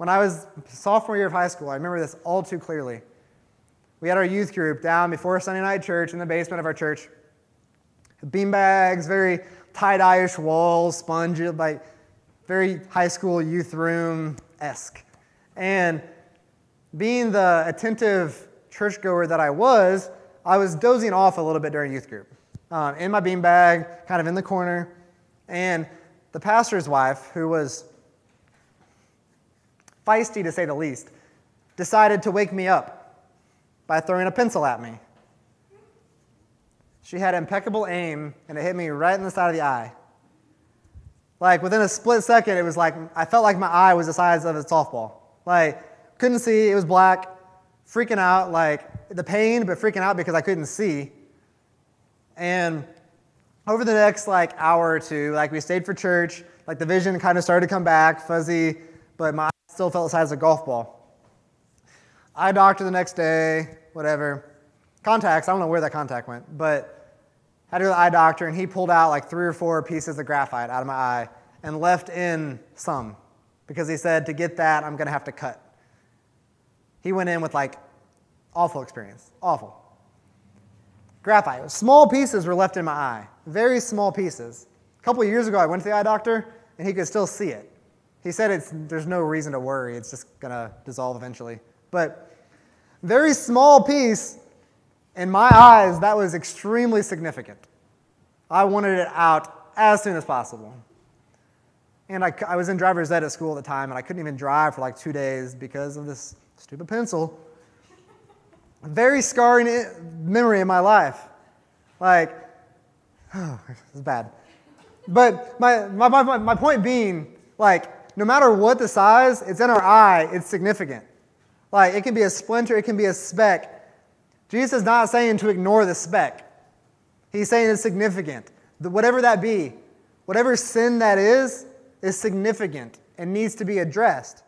when I was sophomore year of high school, I remember this all too clearly. We had our youth group down before Sunday night church in the basement of our church. Beanbags, very tie-dye-ish walls, sponge, like very high school youth room-esque. And being the attentive churchgoer that I was dozing off a little bit during youth group. In my beanbag, kind of in the corner. And the pastor's wife, who was feisty to say the least, decided to wake me up by throwing a pencil at me. She had impeccable aim, and it hit me right in the side of the eye. Like, within a split second, it was like, I felt like my eye was the size of a softball. Like, couldn't see, it was black, freaking out, like, the pain, but freaking out because I couldn't see. And over the next, like, hour or two, like, we stayed for church, like, the vision kind of started to come back, fuzzy, but my eye still felt the size of a golf ball. Eye doctor the next day, whatever. Contacts, I don't know where that contact went, but had to go to the eye doctor, and he pulled out like 3 or 4 pieces of graphite out of my eye and left in some because he said, to get that, I'm going to have to cut. He went in with like awful experience, awful. Graphite, small pieces were left in my eye, very small pieces. A couple of years ago, I went to the eye doctor, and he could still see it. He said there's no reason to worry, it's just going to dissolve eventually. But very small piece. In my eyes, that was extremely significant. I wanted it out as soon as possible. And I was in driver's ed at school at the time, and I couldn't even drive for like 2 days because of this stupid pencil. A very scarring memory in my life. Like, oh, it's bad. But my point being, like, no matter what the size, it's in our eye, it's significant. Like, it can be a splinter, it can be a speck. Jesus is not saying to ignore the speck. He's saying it's significant. Whatever that be, whatever sin that is significant and needs to be addressed.